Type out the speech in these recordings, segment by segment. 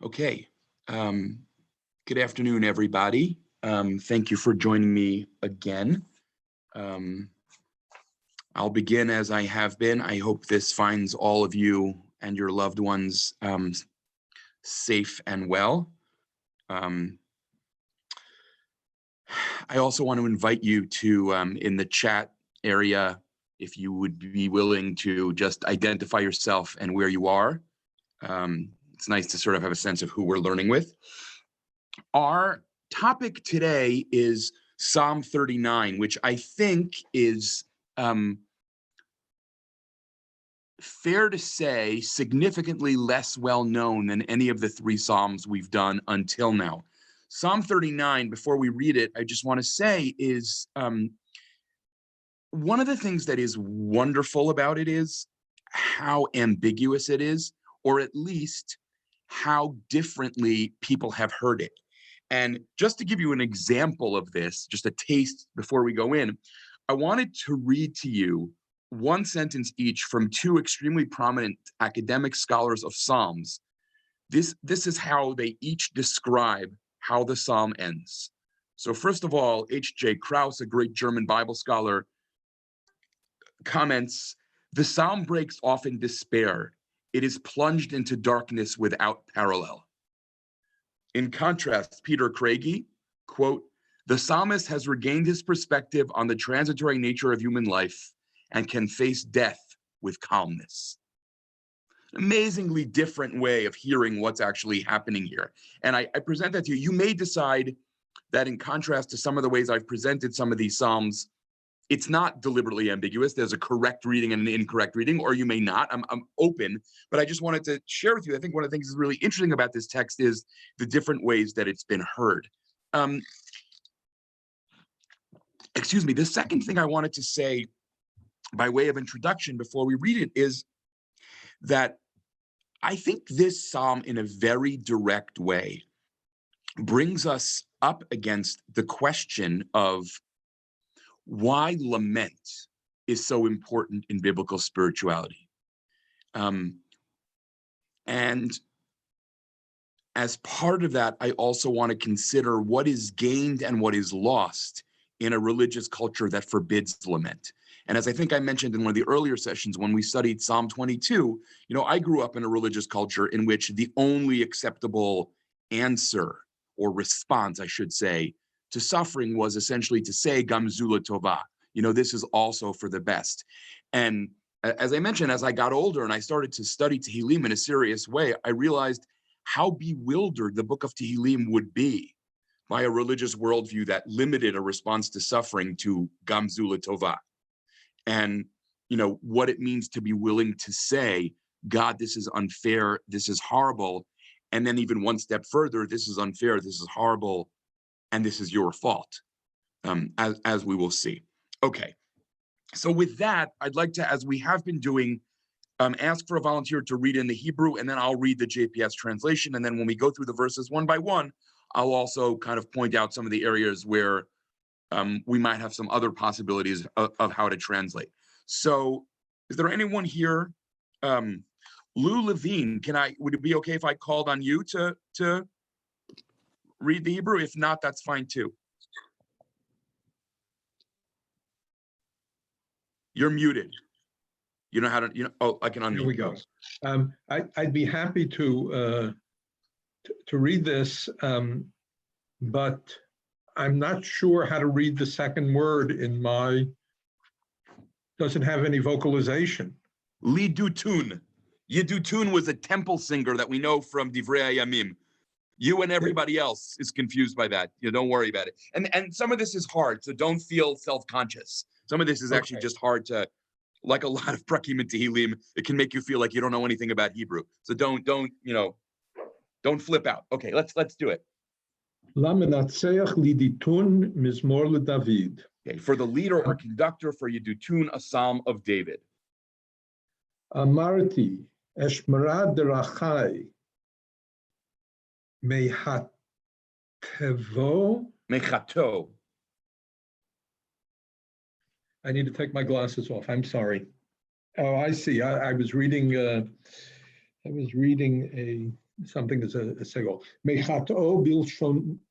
Okay. Good afternoon, everybody. Thank you for joining me again. I'll begin as I have been. I hope this finds all of you and your loved ones safe and well. I also want to invite you to, in the chat area, if you would be willing to just identify yourself and where you are. It's nice to sort of have a sense of who we're learning with. Our topic today is Psalm 39, which I think is fair to say significantly less well known than any of the three Psalms we've done until now. Psalm 39, before we read it, I just want to say is one of the things that is wonderful about it is how ambiguous it is, or at least how differently people have heard it. And just to give you an example of this, just a taste before we go in, I wanted to read to you one sentence each from two extremely prominent academic scholars of Psalms. This is how they each describe how the Psalm ends. So first of all, H.J. Krauss, a great German Bible scholar, comments, "The Psalm breaks off in despair. It is plunged into darkness without parallel." In contrast, Peter Craigie, quote, "The psalmist has regained his perspective on the transitory nature of human life and can face death with calmness." Amazingly different way of hearing what's actually happening here. And I present that to you. You may decide that in contrast to some of the ways I've presented some of these Psalms, it's not deliberately ambiguous. There's a correct reading and an incorrect reading, or you may not. I'm open, but I just wanted to share with you. I think one of the things that's really interesting about this text is the different ways that it's been heard. Excuse me. The second thing I wanted to say by way of introduction before we read it is that I think this Psalm in a very direct way brings us up against the question of why lament is so important in biblical spirituality. And as part of that, I also want to consider what is gained and what is lost in a religious culture that forbids lament. And as I think I mentioned in one of the earlier sessions when we studied Psalm 22, I grew up in a religious culture in which the only acceptable answer or response, I should say, to suffering was essentially to say, Gam Zula Tova, this is also for the best. And as I mentioned, as I got older and I started to study Tehillim in a serious way, I realized how bewildered the book of Tehillim would be by a religious worldview that limited a response to suffering to Gam Zula Tova. And, what it means to be willing to say, God, this is unfair, this is horrible. And then even one step further, this is unfair, this is horrible, and this is your fault, as we will see. Okay, so with that, I'd like to, as we have been doing, ask for a volunteer to read in the Hebrew, and then I'll read the JPS translation. And then when we go through the verses one by one, I'll also kind of point out some of the areas where we might have some other possibilities of how to translate. So is there anyone here? Lou Levine, would it be okay if I called on you to read the Hebrew? If not, that's fine too. You're muted. You know how to, oh, I can unmute. Here we go. I'd be happy to read this, but I'm not sure how to read the second word in doesn't have any vocalization. Lidutun. Yedutun was a temple singer that we know from Divrei Hayamim. You and everybody else is confused by that. Don't worry about it. And some of this is hard, so don't feel self-conscious. Some of this is actually just hard to, like a lot of prakim and tehillim, it can make you feel like you don't know anything about Hebrew. So don't flip out. Okay, let's do it. Okay, for the leader or conductor for Yedutun, a psalm of David. Amarti eshmara derachai mechato. I need to take my glasses off. I'm sorry. Oh, I see. I was reading. I was reading something is a segol. Mechato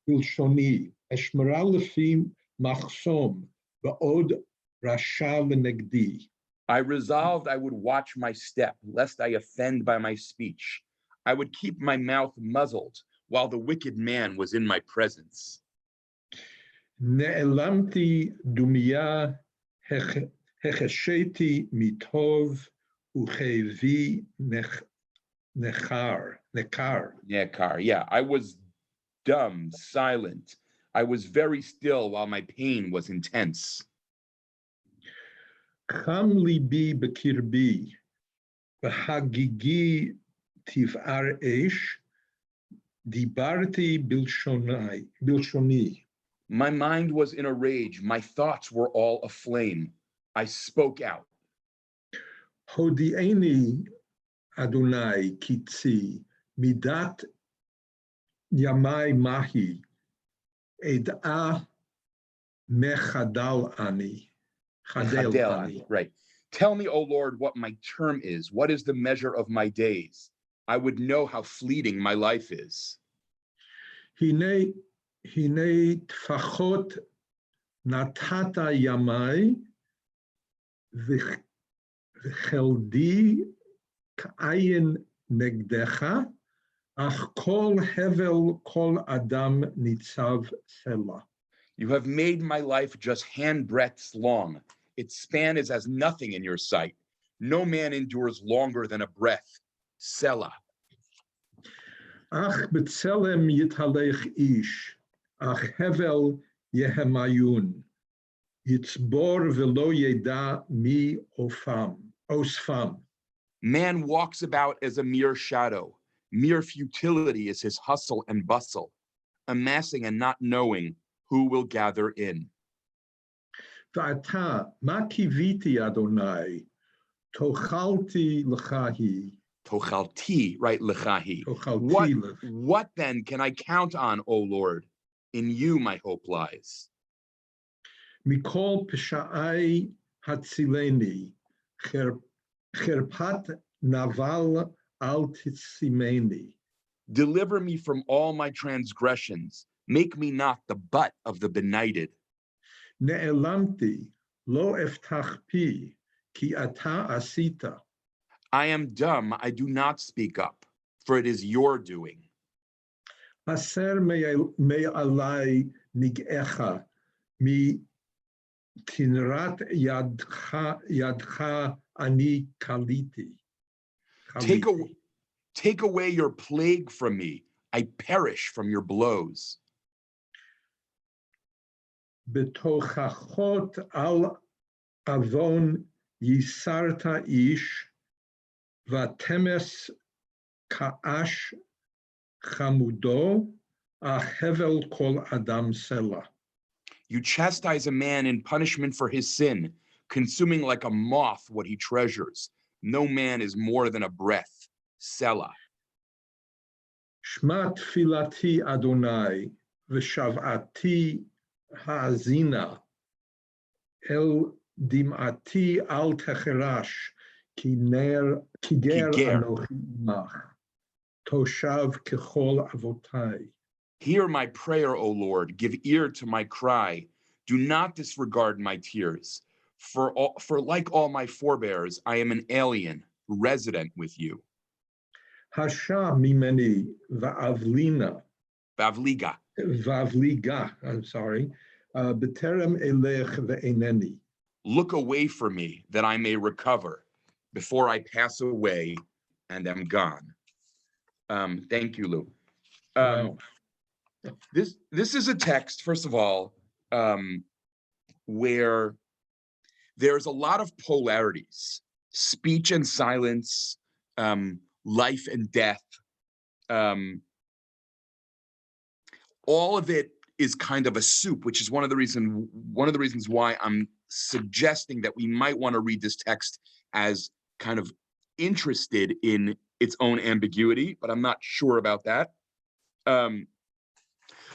bilshoni, eshmera lefi machsom, va'od rasha v'negdi. I resolved I would watch my step, lest I offend by my speech. I would keep my mouth muzzled while the wicked man was in my presence. Ne'elamti dumia hechesheti mitov uchevi nekar. Yeah, I was dumb, silent. I was very still while my pain was intense. Cham libi bekirbi, v'hagigi tiv'ar esh, dibarti bilshoni. My mind was in a rage. My thoughts were all aflame. I spoke out. Hodi'eni Adonai kitzi, midat yamai mahi, ed'a mechadal ani. Chadel ani, right. Tell me, O Lord, what my term is. What is the measure of my days? I would know how fleeting my life is. Hine tfachot natata yamai v'cheldi k'ayin negdecha ach kol hevel kol adam nitzav sela. You have made my life just handbreadths long. Its span is as nothing in your sight. No man endures longer than a breath. Selah. Ach b'tselem yithalech ish, ach hevel yehemayun, yitzbor v'lo yeda mi osfam. Man walks about as a mere shadow. Mere futility is his hustle and bustle, amassing and not knowing who will gather in. V'ata ma kiviti Adonai, tochalti l'chahi. Tochalti, right, lechahi. What then can I count on, O Lord? In you my hope lies. Mikol pesha'ai hatzileni, cherpat naval al titzimeni. Deliver me from all my transgressions. Make me not the butt of the benighted. Ne'elamti lo eftach pi, ki ata asita. I am dumb, I do not speak up, for it is your doing. Haser me'alai nig'echa, mi tinrat yadcha ani kaliti. Take away your plague from me. I perish from your blows. Betochachot al avon yisarta ish, vatemes ka'ash chamudo, hevel kol adam sela. You chastise a man in punishment for his sin, consuming like a moth what he treasures. No man is more than a breath. Selah. Shma tfilati Adonai, v'shavati ha'azina, el dim'ati al techerash, kiger anochi imach, toshav kechol avotai. Hear my prayer, O Lord. Give ear to my cry. Do not disregard my tears. For like all my forebears, I am an alien, resident with you. Hasha mimeni va'avliga, I'm sorry, b'terem elech ve'eneni. Look away from me that I may recover before I pass away and am gone. Thank you, Lou. Wow. This is a text, first of all, where there's a lot of polarities, speech and silence, life and death. All of it is kind of a soup, which is one of the reasons why I'm suggesting that we might want to read this text as kind of interested in its own ambiguity, but I'm not sure about that.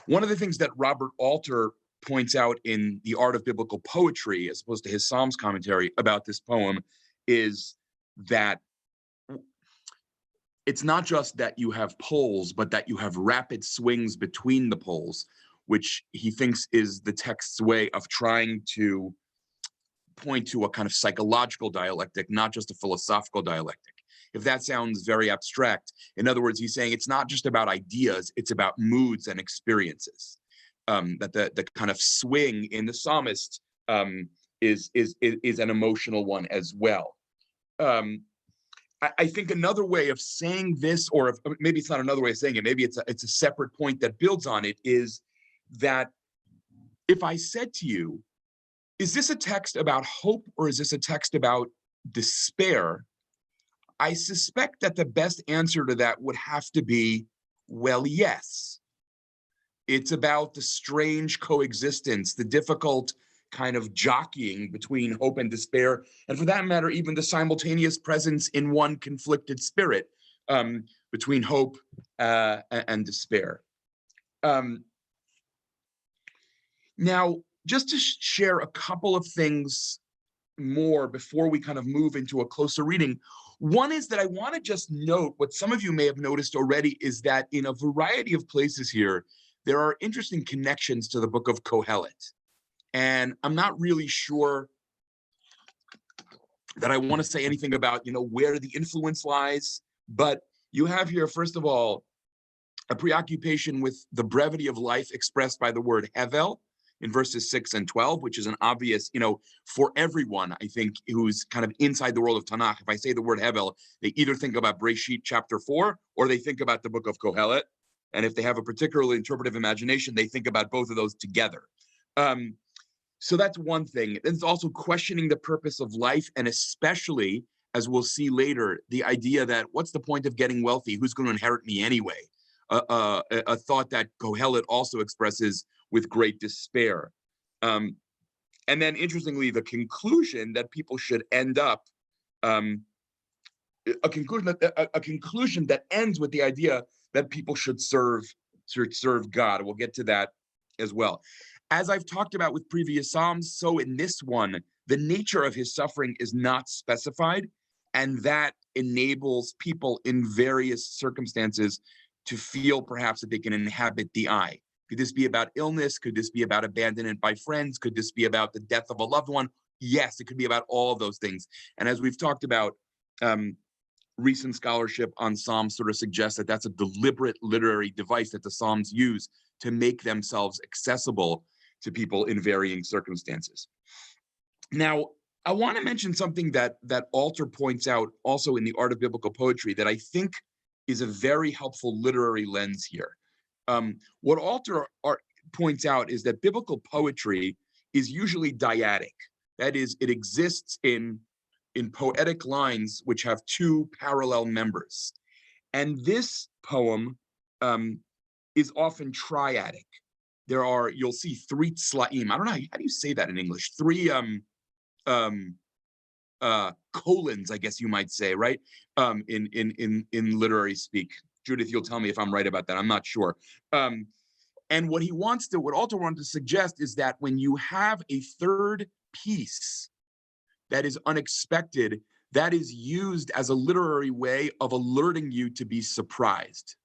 One of the things that Robert Alter points out in The Art of Biblical Poetry, as opposed to his Psalms commentary about this poem, is that it's not just that you have poles, but that you have rapid swings between the poles, which he thinks is the text's way of trying to point to a kind of psychological dialectic, not just a philosophical dialectic. If that sounds very abstract, in other words, he's saying it's not just about ideas, it's about moods and experiences. That the kind of swing in the psalmist is an emotional one as well. I think another way of saying this, or if, maybe it's not another way of saying it, maybe it's a separate point that builds on it, is that if I said to you, is this a text about hope or is this a text about despair? I suspect that the best answer to that would have to be, well, yes. It's about the strange coexistence, the difficult kind of jockeying between hope and despair, and for that matter, even the simultaneous presence in one conflicted spirit between hope and despair. Now, just to share a couple of things more before we kind of move into a closer reading. One is that I want to just note what some of you may have noticed already is that in a variety of places here, there are interesting connections to the book of Kohelet. And I'm not really sure that I want to say anything about, where the influence lies, but you have here, first of all, a preoccupation with the brevity of life expressed by the word hevel in verses 6 and 12, which is an obvious, for everyone, I think, who's kind of inside the world of Tanakh. If I say the word hevel, they either think about Breshit chapter 4, or they think about the book of Kohelet. And if they have a particularly interpretive imagination, they think about both of those together. So that's one thing. There's also questioning the purpose of life, and especially, as we'll see later, the idea that what's the point of getting wealthy? Who's going to inherit me anyway? A thought that Kohelet also expresses with great despair. And then, interestingly, the conclusion that people should end up, a conclusion that ends with the idea that people should serve God. We'll get to that as well. As I've talked about with previous Psalms, so in this one, the nature of his suffering is not specified, and that enables people in various circumstances to feel perhaps that they can inhabit the eye. Could this be about illness? Could this be about abandonment by friends? Could this be about the death of a loved one? Yes, it could be about all of those things. And as we've talked about, recent scholarship on Psalms sort of suggests that that's a deliberate literary device that the Psalms use to make themselves accessible to people in varying circumstances. Now, I want to mention something that Alter points out also in The Art of Biblical Poetry that I think is a very helpful literary lens here. What Alter points out is that biblical poetry is usually dyadic. That is, it exists in poetic lines which have two parallel members. And this poem is often triadic. You'll see three tzlaim. I don't know, how do you say that in English? Three colons, I guess you might say, right? In literary speak. Judith, you'll tell me if I'm right about that. I'm not sure. And what Alter wanted to suggest is that when you have a third piece that is unexpected, that is used as a literary way of alerting you to be surprised.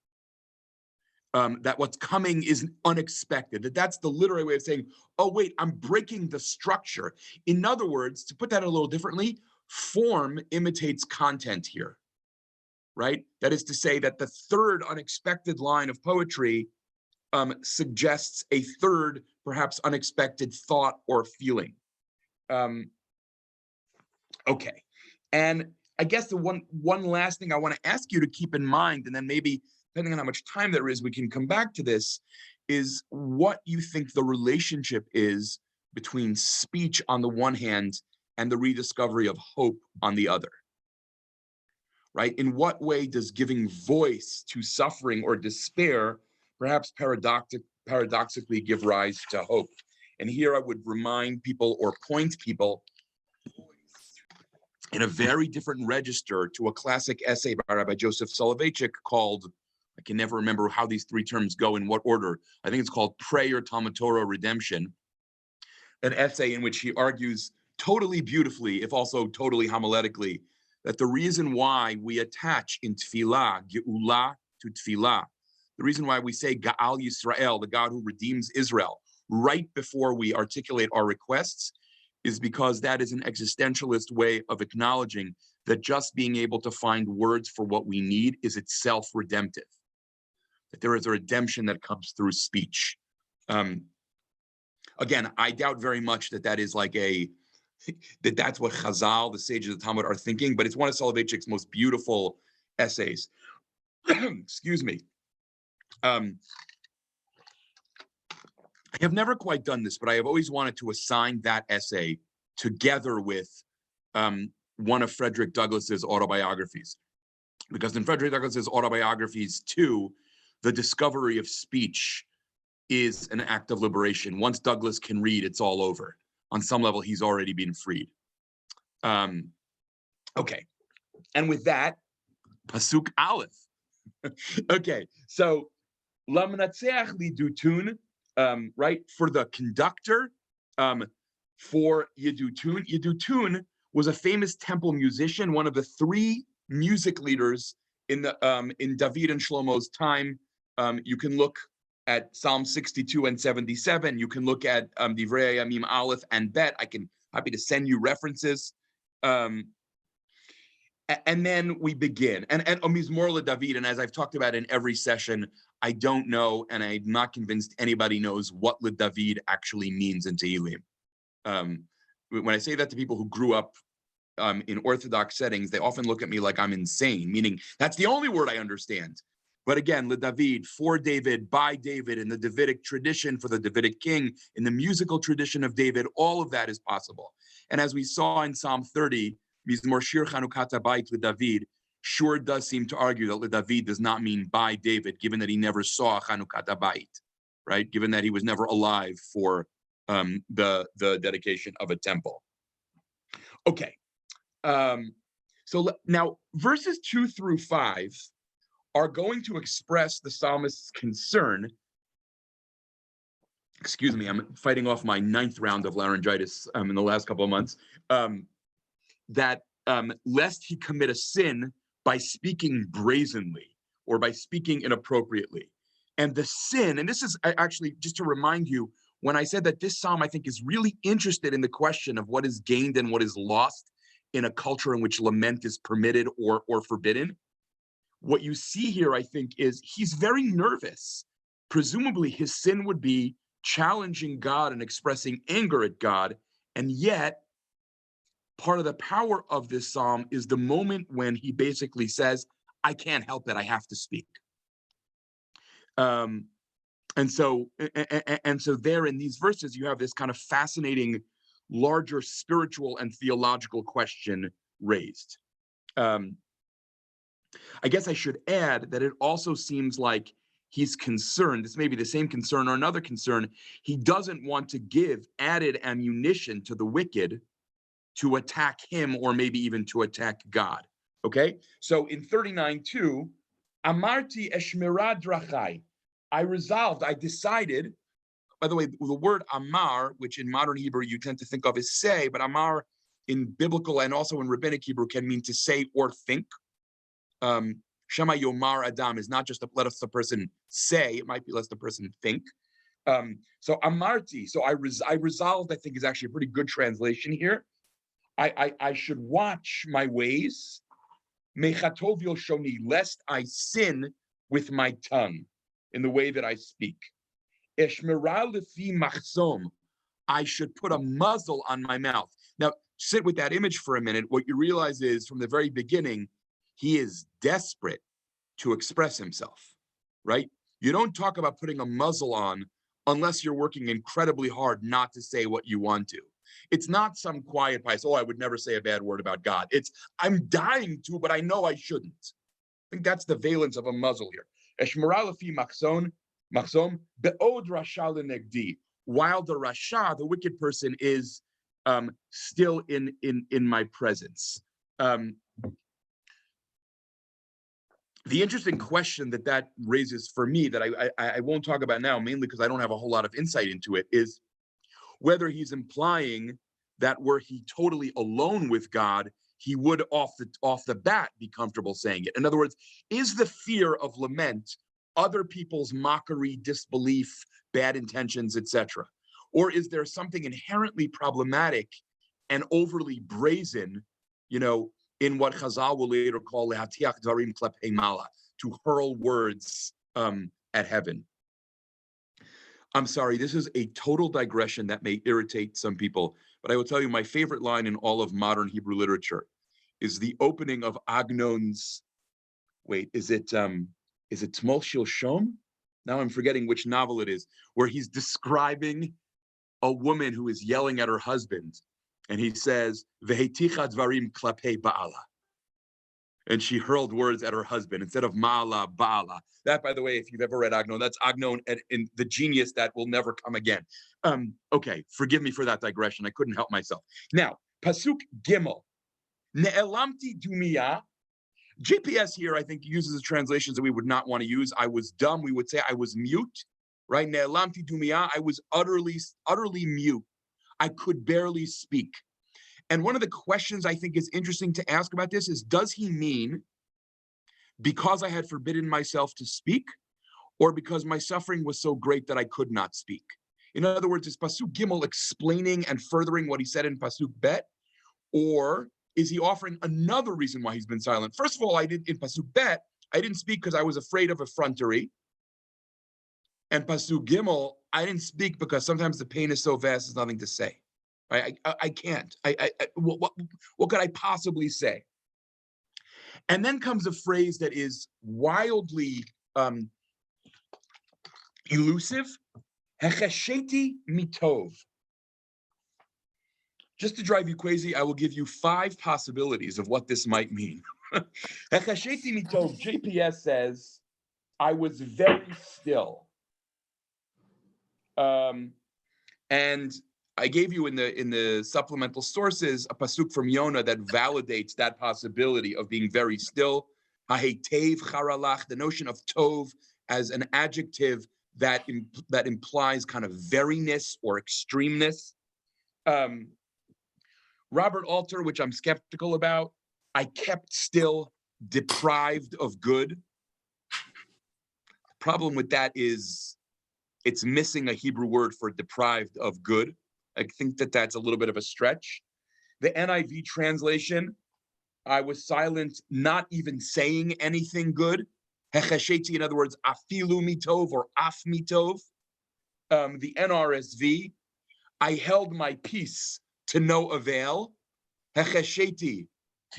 That what's coming is unexpected, that's the literary way of saying, oh, wait, I'm breaking the structure. In other words, to put that a little differently, form imitates content here, right? That is to say that the third unexpected line of poetry suggests a third, perhaps unexpected thought or feeling. Okay, and I guess the one last thing I want to ask you to keep in mind, and then maybe depending on how much time there is, we can come back to this, is what you think the relationship is between speech on the one hand and the rediscovery of hope on the other, right? In what way does giving voice to suffering or despair perhaps paradoxically give rise to hope? And here I would remind people or point people in a very different register to a classic essay by Rabbi Joseph Soloveitchik called, I can never remember how these three terms go in what order. I think it's called Prayer, Talmud Torah, Redemption, an essay in which he argues totally beautifully, if also totally homiletically, that the reason why we attach in tefillah, geula to tefillah, the reason why we say Ga'al Yisrael, the God who redeems Israel, right before we articulate our requests, is because that is an existentialist way of acknowledging that just being able to find words for what we need is itself redemptive. That there is a redemption that comes through speech. Again, I doubt very much that that is like that's what Chazal, the sages of the Talmud, are thinking, but it's one of Soloveitchik's most beautiful essays. Excuse me. I have never quite done this, but I have always wanted to assign that essay together with one of Frederick Douglass's autobiographies. Because in Frederick Douglass's autobiographies, too, the discovery of speech is an act of liberation. Once Douglass can read, it's all over. On some level, he's already been freed. Okay, and with that, Pasuk Aleph. Okay, so Lamnatseach lidutun, right, for the conductor, for Yedutun. Yedutun was a famous temple musician, one of the three music leaders in David and Shlomo's time. You can look at Psalm 62 and 77. You can look at Divrei Yamim Aleph and Bet. Happy to send you references. And then we begin. And Mizmor David, and as I've talked about in every session, I don't know, and I'm not convinced anybody knows what David actually means in Tehillim. When I say that to people who grew up in Orthodox settings, they often look at me like I'm insane, meaning that's the only word I understand. But again, David, for David, by David, in the Davidic tradition, for the Davidic king, in the musical tradition of David, all of that is possible. And as we saw in Psalm 30, Mizmor Shir Chanukat Habayit David, sure does seem to argue that David does not mean by David, given that he never saw Chanukat Habayit, right? Given that he was never alive for the dedication of a temple. Okay, so now verses 2 through 5 are going to express the psalmist's concern. Excuse me, I'm fighting off my 9th round of laryngitis in the last couple of months. That lest he commit a sin by speaking brazenly or by speaking inappropriately. And the sin, and this is actually just to remind you, when I said that this psalm, I think, is really interested in the question of what is gained and what is lost in a culture in which lament is permitted or forbidden. What you see here, I think, is he's very nervous. Presumably, his sin would be challenging God and expressing anger at God. And yet, part of the power of this psalm is the moment when he basically says, I can't help it, I have to speak. And so there in these verses, you have this kind of fascinating, larger spiritual and theological question raised. I guess I should add that it also seems like he's concerned, this may be the same concern or another concern, he doesn't want to give added ammunition to the wicked to attack him or maybe even to attack God, okay? So in 39:2, Amarti eshmira drachai, I decided, by the way, the word amar, which in modern Hebrew you tend to think of as say, but amar in biblical and also in rabbinic Hebrew can mean to say or think. Shema Yomar Adam is not just to let the person say, it might be let the person think. So Amarti, so I resolved, I think is actually a pretty good translation here. I should watch my ways, Mechatov Yoshoni, lest I sin with my tongue in the way that I speak. Eshmera lefi machzom, I should put a muzzle on my mouth. Now, sit with that image for a minute. What you realize is from the very beginning, he is desperate to express himself, right? You don't talk about putting a muzzle on unless you're working incredibly hard not to say what you want to. It's not some quiet place, I would never say a bad word about God. It's, I'm dying to, but I know I shouldn't. I think that's the valence of a muzzle here. Eshmera lefi machzom be'od rasha lenegdi. While the rasha, the wicked person, is still in my presence. The interesting question that raises for me that I won't talk about now, mainly because I don't have a whole lot of insight into it, is whether he's implying that were he totally alone with God, he would off the bat be comfortable saying it. In other words, is the fear of lament other people's mockery, disbelief, bad intentions, etc.? Or is there something inherently problematic and overly brazen, in what Chazal will later call lehatiach dvarim klepei mala, to hurl words at heaven? I'm sorry, this is a total digression that may irritate some people, but I will tell you my favorite line in all of modern Hebrew literature is the opening of Agnon's, is it Tmol Shilshom? Now I'm forgetting which novel it is, where he's describing a woman who is yelling at her husband, and he says, Veheticha dvarim klapei ba'ala. And she hurled words at her husband instead of ma'ala, ba'ala. That, by the way, if you've ever read Agnon, that's Agnon and the genius that will never come again. Okay, forgive me for that digression. I couldn't help myself. Now, Pasuk Gimel. Ne'elamti dumiyah. GPS here, I think, uses translations that we would not want to use. I was dumb. We would say I was mute, right? Ne'elamti dumiyah. I was utterly mute. I could barely speak. And one of the questions I think is interesting to ask about this is, does he mean because I had forbidden myself to speak, or because my suffering was so great that I could not speak? In other words, is Pasuk Gimel explaining and furthering what he said in Pasuk Bet, or is he offering another reason why he's been silent? First of all, in Pasuk Bet, I didn't speak because I was afraid of effrontery. And Pasuk Gimel, I didn't speak because sometimes the pain is so vast, there's nothing to say. I can't. What could I possibly say? And then comes a phrase that is wildly elusive. Hechesheti mitov. Just to drive you crazy, I will give you 5 possibilities of what this might mean. Hechesheti mitov. JPS says, I was very still. And I gave you in the supplemental sources a pasuk from Yonah that validates that possibility of being very still. Hahetev charalach, the notion of tov as an adjective that implies kind of veriness or extremeness. Robert Alter, which I'm skeptical about, I kept still, deprived of good. The problem with that is it's missing a Hebrew word for deprived of good. I think that's a little bit of a stretch. The NIV translation, I was silent, not even saying anything good. Hechesheti, in other words, afilu mitov or af mitov. The NRSV, I held my peace to no avail. Hechesheti,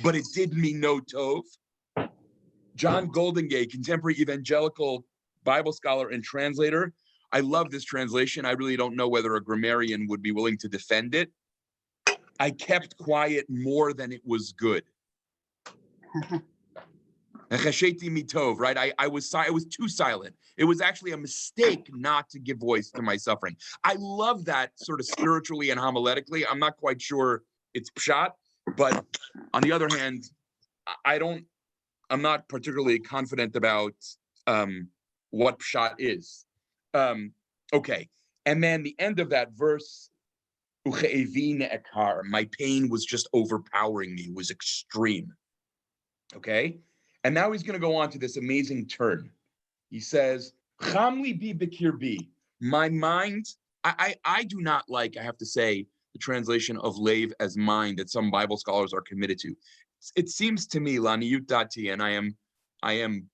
but it did me no tov. John Goldingay, contemporary evangelical Bible scholar and translator, I love this translation. I really don't know whether a grammarian would be willing to defend it. I kept quiet more than it was good. Chesheti mitov, right? I was too silent. It was actually a mistake not to give voice to my suffering. I love that sort of spiritually and homiletically. I'm not quite sure it's pshat, but on the other hand, I'm not particularly confident about what pshat is. Okay, and then the end of that verse, my pain was just overpowering me, was extreme. Okay, and now he's going to go on to this amazing turn. He says, "Chamli bi bikir bi." My mind, I do not like, I have to say, the translation of lave as mind that some Bible scholars are committed to. It seems to me, laniyut dati, and I am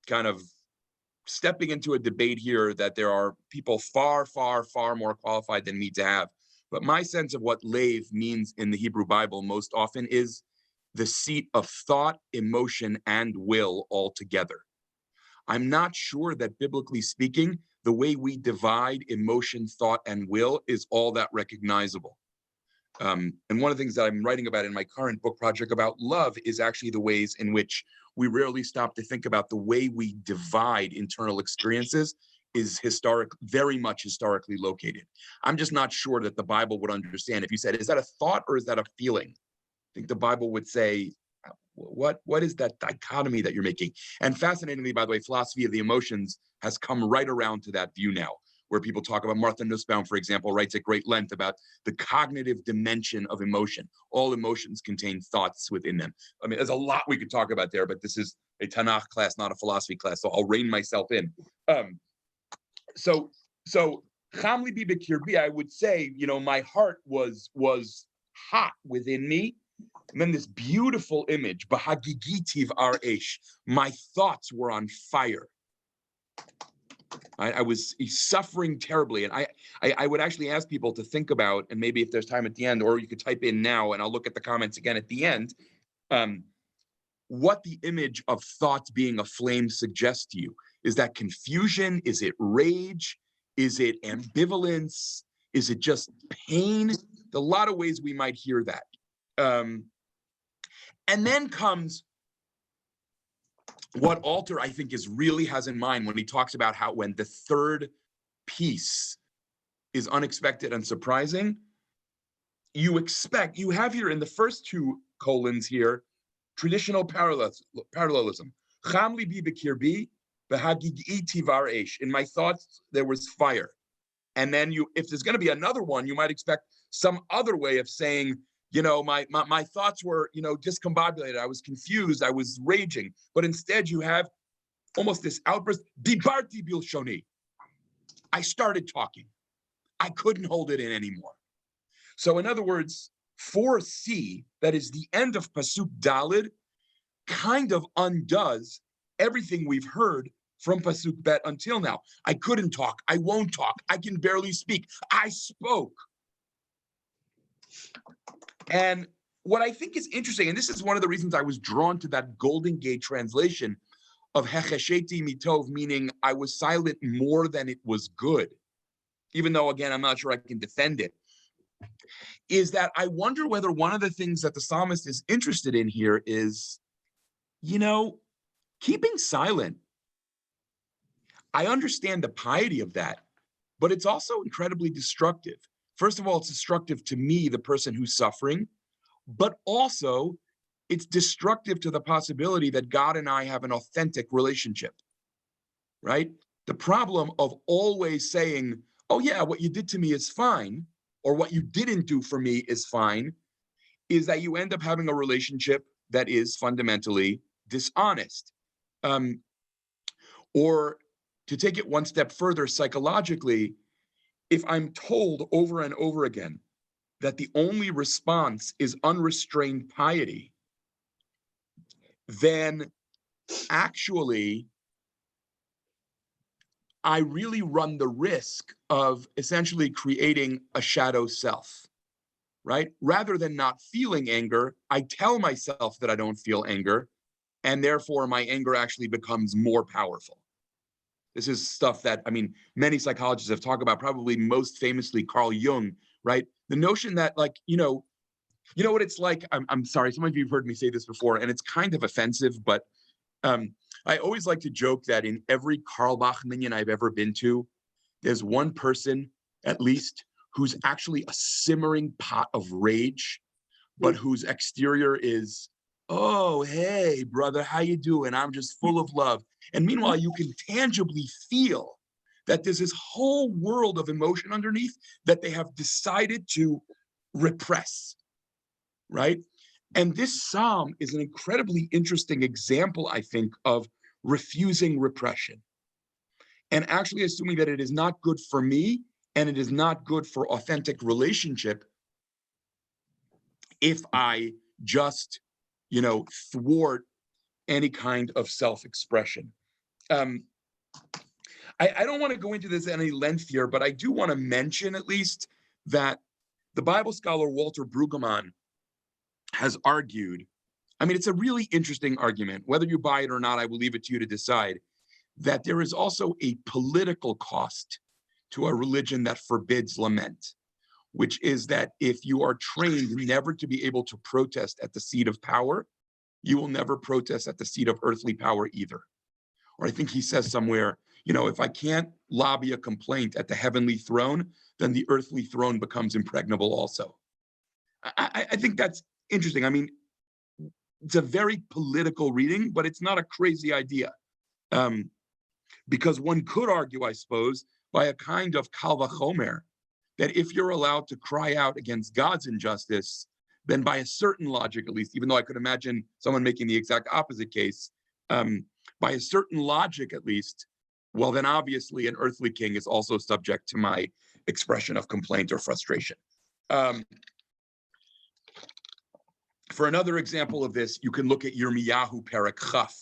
kind of stepping into a debate here that there are people far, far, far more qualified than me to have. But my sense of what lave means in the Hebrew Bible most often is the seat of thought, emotion, and will all together. I'm not sure that biblically speaking, the way we divide emotion, thought, and will is all that recognizable. And one of the things that I'm writing about in my current book project about love is actually the ways in which we rarely stop to think about the way we divide internal experiences is very much historically located. I'm just not sure that the Bible would understand. If you said, is that a thought or is that a feeling? I think the Bible would say, what is that dichotomy that you're making? And fascinatingly, by the way, philosophy of the emotions has come right around to that view now, where people talk about. Martha Nussbaum, for example, writes at great length about the cognitive dimension of emotion. All emotions contain thoughts within them. I mean, there's a lot we could talk about there, but this is a Tanakh class, not a philosophy class, so I'll rein myself in. So Chamli bi b'kirbi, I would say, my heart was hot within me. And then this beautiful image, Bahagigitiv ar esh, my thoughts were on fire. I was suffering terribly. And I would actually ask people to think about, and maybe if there's time at the end, or you could type in now, and I'll look at the comments again at the end, what the image of thoughts being a flame suggests to you. Is that confusion? Is it rage? Is it ambivalence? Is it just pain? A lot of ways we might hear that. And then comes what Alter, I think, really has in mind when he talks about how when the third piece is unexpected and surprising, you have here in the first two colons here, traditional parallelism. Chamli bi b'kirbi, b'hagig'i tivar esh. In my thoughts, there was fire. And then if there's going to be another one, you might expect some other way of saying, my thoughts were, discombobulated. I was confused. I was raging. But instead, you have almost this outburst. Dibarti bilshoni. I started talking. I couldn't hold it in anymore. So in other words, 4C, that is the end of Pasuk Dalid, kind of undoes everything we've heard from Pasuk Bet until now. I couldn't talk. I won't talk. I can barely speak. I spoke. And what I think is interesting, and this is one of the reasons I was drawn to that Golden Gate translation of Hechesheti mitov, meaning I was silent more than it was good, even though, again, I'm not sure I can defend it, is that I wonder whether one of the things that the psalmist is interested in here is, keeping silent. I understand the piety of that, but it's also incredibly destructive. First of all, it's destructive to me, the person who's suffering, but also it's destructive to the possibility that God and I have an authentic relationship, right? The problem of always saying, oh yeah, what you did to me is fine, or what you didn't do for me is fine, is that you end up having a relationship that is fundamentally dishonest. Or to take it one step further psychologically, if I'm told over and over again that the only response is unrestrained piety, then actually I really run the risk of essentially creating a shadow self, right? Rather than not feeling anger, I tell myself that I don't feel anger, and therefore my anger actually becomes more powerful. This is stuff that, many psychologists have talked about, probably most famously Carl Jung, right? The notion that, you know what it's like, I'm sorry, some of you have heard me say this before, and it's kind of offensive, but I always like to joke that in every Carlebach minyan I've ever been to, there's one person, at least, who's actually a simmering pot of rage, but whose exterior is, oh, hey, brother, how you doing? I'm just full of love. And meanwhile, you can tangibly feel that there's this whole world of emotion underneath that they have decided to repress, right? And this psalm is an incredibly interesting example, I think, of refusing repression and actually assuming that it is not good for me and it is not good for authentic relationship if I just, thwart any kind of self-expression. I don't want to go into this any length here, but I do want to mention at least that the Bible scholar Walter Brueggemann has argued, it's a really interesting argument. Whether you buy it or not, I will leave it to you to decide, that there is also a political cost to a religion that forbids lament, which is that if you are trained never to be able to protest at the seat of power, you will never protest at the seat of earthly power either. Or I think he says somewhere, if I can't lobby a complaint at the heavenly throne, then the earthly throne becomes impregnable also. I think that's interesting. It's a very political reading, but it's not a crazy idea. Because one could argue, I suppose, by a kind of kal vachomer, that if you're allowed to cry out against God's injustice, then by a certain logic, at least, even though I could imagine someone making the exact opposite case, by a certain logic, at least, well, then obviously an earthly king is also subject to my expression of complaint or frustration. For another example of this, you can look at Yirmiyahu Perek Chaf,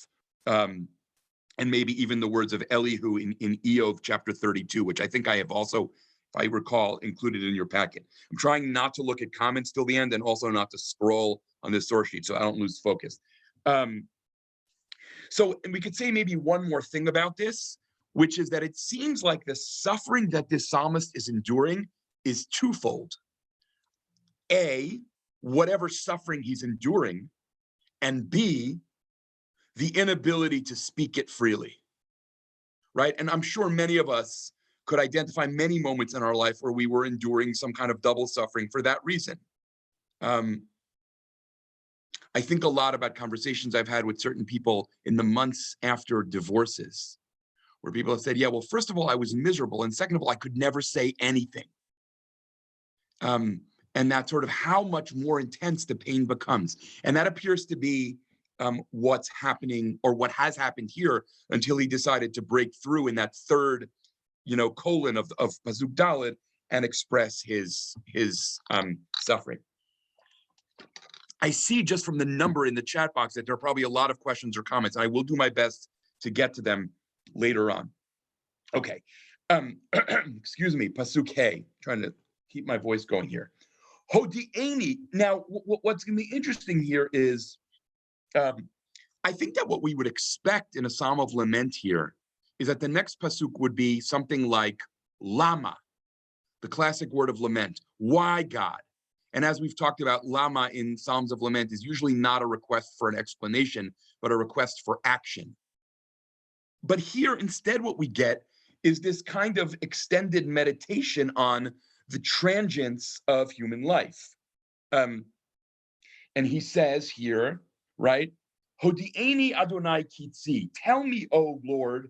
and maybe even the words of Elihu in Eov chapter 32, which I think I have also, if I recall, included in your packet. I'm trying not to look at comments till the end and also not to scroll on this source sheet so I don't lose focus. And we could say maybe one more thing about this, which is that it seems like the suffering that this psalmist is enduring is twofold. A, whatever suffering he's enduring, and B, the inability to speak it freely, right? And I'm sure many of us could identify many moments in our life where we were enduring some kind of double suffering for that reason. I think a lot about conversations I've had with certain people in the months after divorces, where people have said, yeah, well, first of all, I was miserable. And second of all, I could never say anything. And that's sort of how much more intense the pain becomes. And that appears to be what's happening, or what has happened here, until he decided to break through in that third, colon of Pasuk Dalet and express his suffering. I see just from the number in the chat box that there are probably a lot of questions or comments, and I will do my best to get to them later on. Okay, excuse me, Pasuk Hey, trying to keep my voice going here. Hodi'eni. Now, what's going to be interesting here is, I think that what we would expect in a psalm of lament here is that the next pasuk would be something like lama, the classic word of lament. Why, God? And as we've talked about, lama in psalms of lament is usually not a request for an explanation, but a request for action. But here, instead, what we get is this kind of extended meditation on the transience of human life. And he says here, right? Hodi'eni Adonai kitzi. Tell me, O Lord,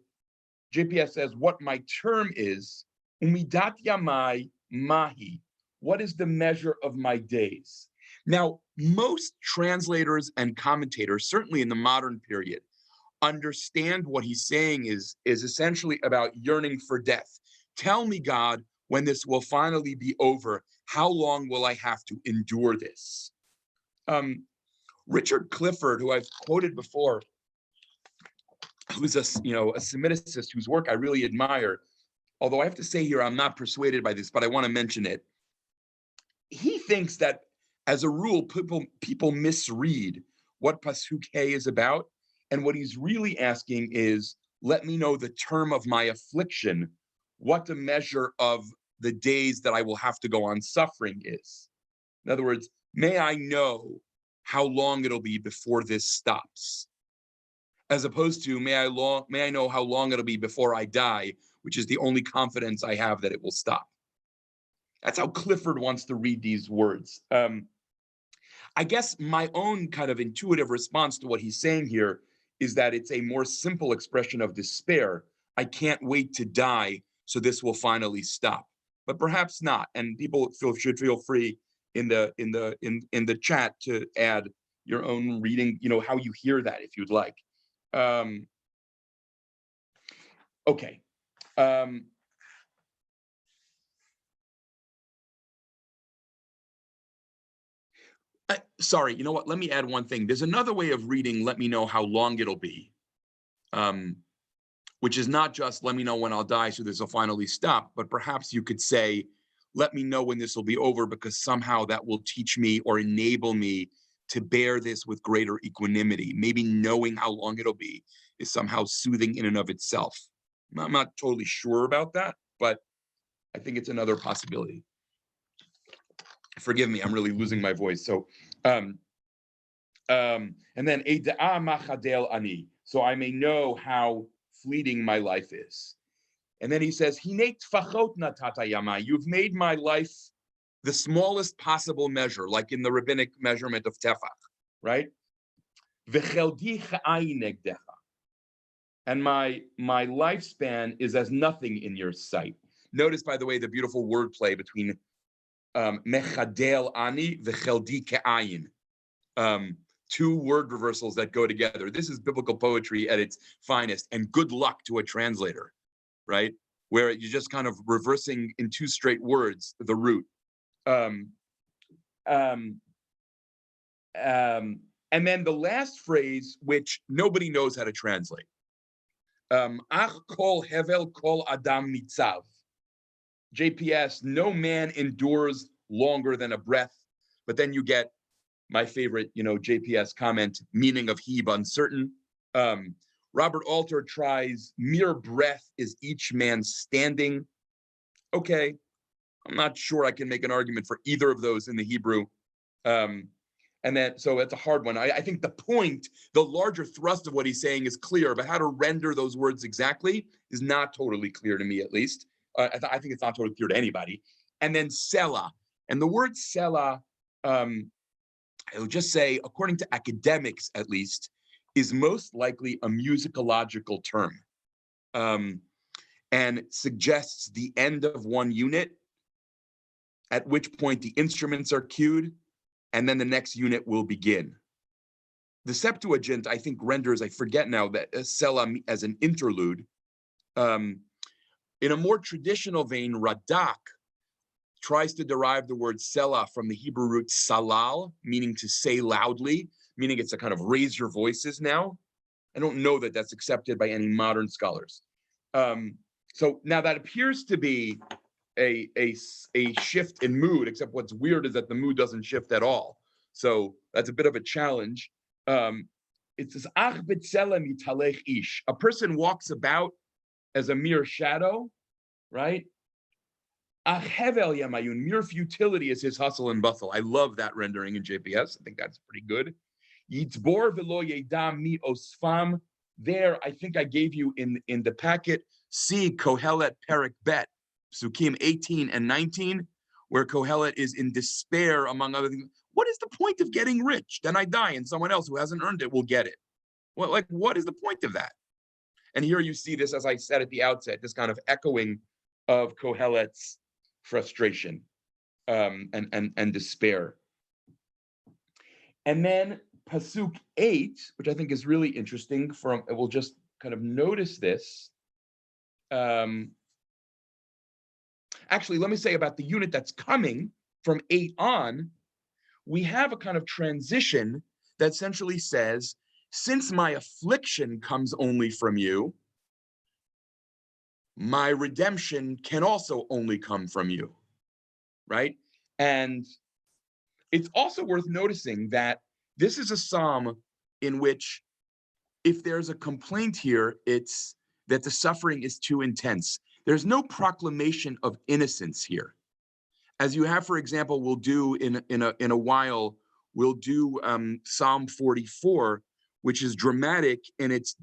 JPS says, what my term is. Umidat yamai mahi. What is the measure of my days? Now, most translators and commentators, certainly in the modern period, understand what he's saying is essentially about yearning for death. Tell me, God, when this will finally be over, how long will I have to endure this? Richard Clifford, who I've quoted before, who's a Semiticist whose work I really admire, although I have to say here I'm not persuaded by this, but I want to mention it. He thinks that, as a rule, people misread what Pasuk Hey is about, and what he's really asking is, let me know the term of my affliction, what the measure of the days that I will have to go on suffering is. In other words, may I know how long it'll be before this stops, as opposed to may I know how long it'll be before I die, which is the only confidence I have that it will stop. That's how Clifford wants to read these words. I guess my own kind of intuitive response to what he's saying here is that it's a more simple expression of despair. I can't wait to die, so this will finally stop. But perhaps not. And people should feel free in the chat to add your own reading, how you hear that, if you'd like. Okay. Sorry, you know what? Let me add one thing. There's another way of reading, let me know how long it'll be, which is not just let me know when I'll die so this will finally stop, but perhaps you could say, let me know when this will be over because somehow that will teach me or enable me to bear this with greater equanimity. Maybe knowing how long it'll be is somehow soothing in and of itself. I'm not totally sure about that, but I think it's another possibility. Forgive me, I'm really losing my voice. So, and then Eida'a machadel ani, so I may know how fleeting my life is. And then he says, Hinei tfachot natata yamai, you've made my life the smallest possible measure, like in the rabbinic measurement of tefach, right? V'cheldi cha'ai negdecha, and my lifespan is as nothing in your sight. Notice, by the way, the beautiful wordplay between mechadel ani v'cheldi ke'ayin. Two word reversals that go together. This is biblical poetry at its finest, and good luck to a translator, right? Where you're just kind of reversing in two straight words the root. And then the last phrase, which nobody knows how to translate. Ach kol hevel kol adam nitzav. JPS, no man endures longer than a breath. But then you get my favorite, JPS comment, meaning of Heb uncertain. Robert Alter tries, mere breath is each man standing. Okay, I'm not sure I can make an argument for either of those in the Hebrew. And then, so it's a hard one. I think the point, the larger thrust of what he's saying is clear, but how to render those words exactly is not totally clear to me, at least. I think it's not totally clear to anybody. And then Selah. And the word Selah, I would just say, according to academics at least, is most likely a musicological term, and suggests the end of one unit, at which point the instruments are cued, and then the next unit will begin. The Septuagint, I think, renders, I forget now, that Selah as an interlude. In a more traditional vein, Radak tries to derive the word Selah from the Hebrew root salal, meaning to say loudly, meaning it's a kind of raise your voices now. I don't know that that's accepted by any modern scholars. So now that appears to be a shift in mood, except what's weird is that the mood doesn't shift at all. So that's a bit of a challenge. It says, Ach b'tzelem yitalech ish. A person walks about as a mere shadow, right? Ach hevel yamayun, mere futility is his hustle and bustle. I love that rendering in JPS. I think that's pretty good. Yitzbor v'lo yedam mi osfam. There, I think I gave you in the packet, see Kohelet Perek Bet, Psukim 18 and 19, where Kohelet is in despair, among other things. What is the point of getting rich? Then I die and someone else who hasn't earned it will get it. Well, what is the point of that? And here you see this, as I said at the outset, this kind of echoing of Kohelet's frustration and despair. And then Pasuk 8, which I think is really interesting, we'll just kind of notice this. Actually, let me say about the unit that's coming from 8 on, we have a kind of transition that essentially says, since my affliction comes only from you, my redemption can also only come from you, right? And it's also worth noticing that this is a psalm in which, if there's a complaint here, it's that the suffering is too intense. There's no proclamation of innocence here. As you have, for example, we'll do in a while, we'll do Psalm 44, which is dramatic in its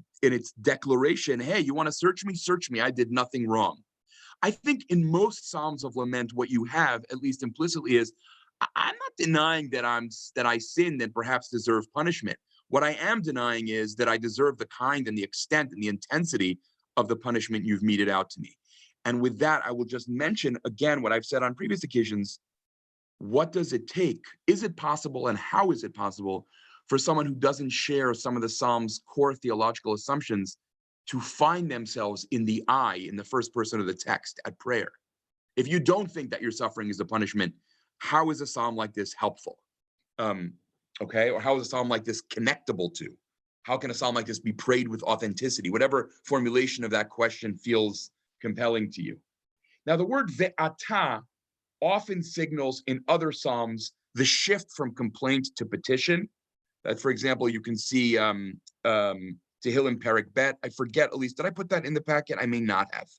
declaration. Hey, you want to search me? Search me. I did nothing wrong. I think in most Psalms of lament, what you have, at least implicitly, is I'm not denying that I sinned and perhaps deserve punishment. What I am denying is that I deserve the kind and the extent and the intensity of the punishment you've meted out to me. And with that, I will just mention again what I've said on previous occasions. What does it take? Is it possible, and how is it possible for someone who doesn't share some of the Psalm's core theological assumptions to find themselves in the I, in the first person of the text at prayer? If you don't think that your suffering is a punishment, how is a psalm like this helpful? Okay, or how is a psalm like this connectable to? How can a psalm like this be prayed with authenticity? Whatever formulation of that question feels compelling to you. Now, the word ve'ata often signals in other psalms the shift from complaint to petition. That, for example, you can see Tehillim Perek Bet. I forget, at least, did I put that in the packet? I may not have.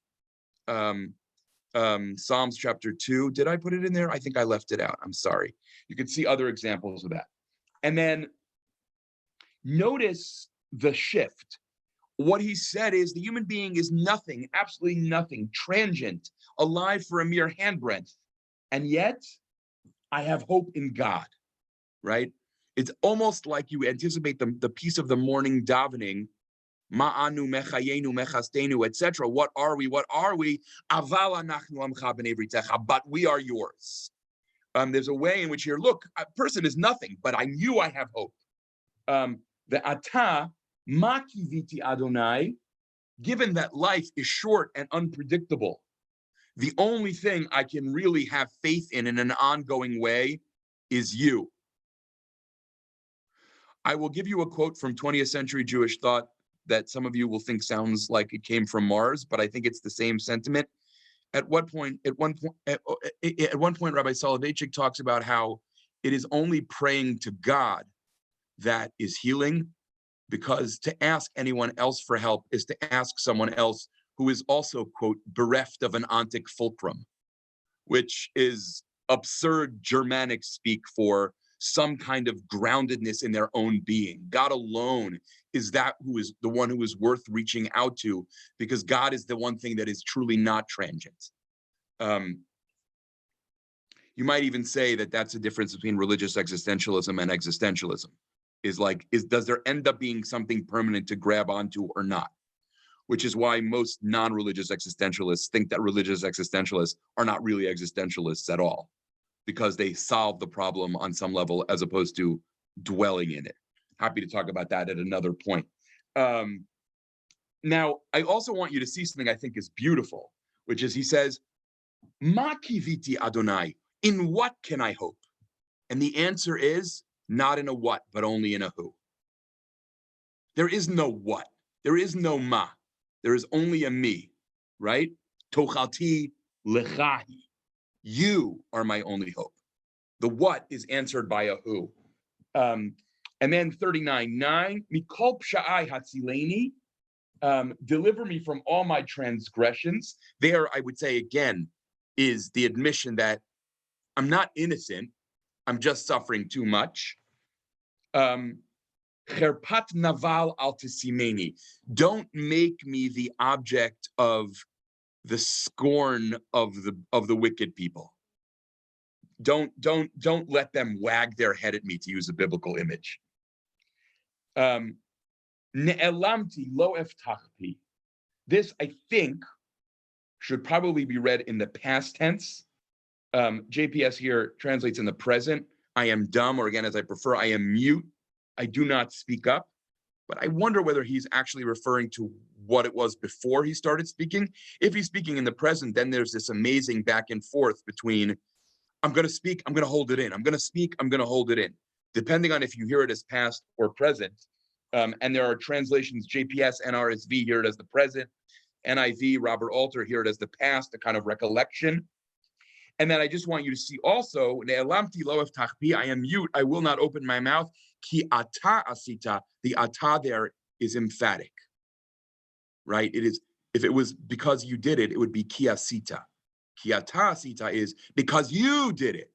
Psalms chapter 2, did I put it in there? I think I left it out. I'm sorry. You can see other examples of that. And then notice the shift. What he said is the human being is nothing, absolutely nothing, transient, alive for a mere handbreadth. And yet, I have hope in God, right? It's almost like you anticipate the piece of the morning davening Ma'anu mechayenu mechastenu, etc. What are we? What are we? Aval anachnu amcha b'nei britecha, but we are yours. There's a way in which here, look, a person is nothing, but I knew I have hope. The ata ma kiviti Adonai, given that life is short and unpredictable, the only thing I can really have faith in an ongoing way is you. I will give you a quote from 20th century Jewish thought that some of you will think sounds like it came from Mars, but I think it's the same sentiment. At one point, Rabbi Soloveitchik talks about how it is only praying to God that is healing, because to ask anyone else for help is to ask someone else who is also, quote, bereft of an ontic fulcrum, which is absurd Germanic speak for some kind of groundedness in their own being. God alone is that who is the one who is worth reaching out to, because God is the one thing that is truly not transient. You might even say that that's a difference between religious existentialism and existentialism. Does there end up being something permanent to grab onto or not? Which is why most non-religious existentialists think that religious existentialists are not really existentialists at all, because they solve the problem on some level as opposed to dwelling in it. Happy to talk about that at another point. Now, I also want you to see something I think is beautiful, which is he says, Ma kiviti Adonai, in what can I hope? And the answer is not in a what, but only in a who. There is no what. There is no ma. There is only a me, right? Tochalti lechahi. You are my only hope. The what is answered by a who. And then 39:9, mikol psha'ai hatzileni, deliver me from all my transgressions. There, I would say again, is the admission that I'm not innocent. I'm just suffering too much. Cherpat naval al tisimeni. Don't make me the object of the scorn of the wicked people. Don't let them wag their head at me, to use a biblical image. Ne'elamti lo eftachpi. This, I think, should probably be read in the past tense. JPS here translates in the present. I am dumb, or again, as I prefer, I am mute. I do not speak up. But I wonder whether he's actually referring to what it was before he started speaking. If he's speaking in the present, then there's this amazing back and forth between I'm going to speak, I'm going to hold it in. I'm going to speak, I'm going to hold it in. Depending on if you hear it as past or present. And there are translations, JPS, NRSV, hear it as the present. NIV, Robert Alter, hear it as the past, a kind of recollection. And then I just want you to see also, Ne'elamti lo eftachpi, I am mute, I will not open my mouth. Ki ata asita, the ata there is emphatic, right? It is, if it was because you did it, it would be ki asita. Ki ata asita is because you did it.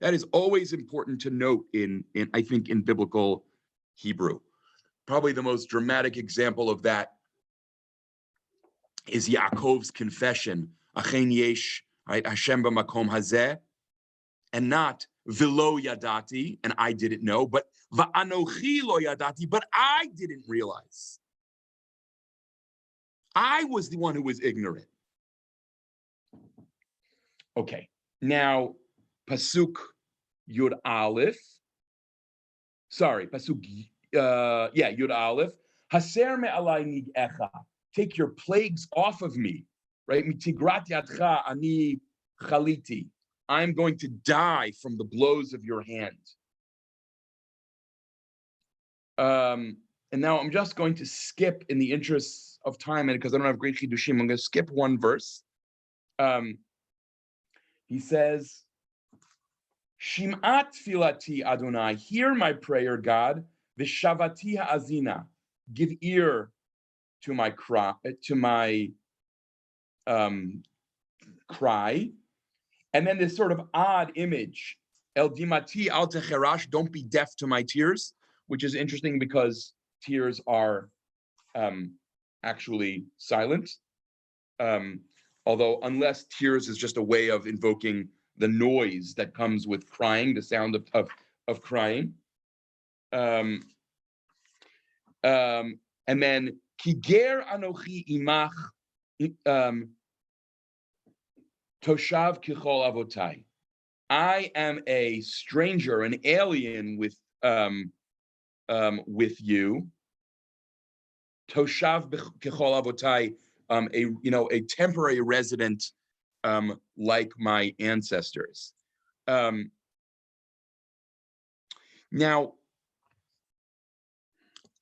That is always important to note in I think, in biblical Hebrew. Probably the most dramatic example of that is Yaakov's confession, Achen yesh, right? Hashem b'makom hazeh, and not v'lo yadati, and I didn't know, but va'anochi lo yadati, but I didn't realize. I was the one who was ignorant. Okay, now pasuk Yud Aleph. Sorry, pasuk Yud Aleph. Haser me'alai nig'echa. Take your plagues off of me, right? Mitigrat yadcha ani chaliti. I'm going to die from the blows of your hand. And now I'm just going to skip, in the interests of time, and because I don't have great chidushim, I'm going to skip one verse. He says, Shim'at filati Adonai, hear my prayer, God. V'shavati ha'azina, give ear to my cry, cry. And then this sort of odd image, El dimati al techerash, don't be deaf to my tears, which is interesting because tears are actually silent. Although unless tears is just a way of invoking the noise that comes with crying, the sound of crying. And then Kiger Anochi Imach Toshav Kichol Avotai. I am a stranger, an alien with you. Toshav Kichol Avotai, a temporary resident, like my ancestors. Now,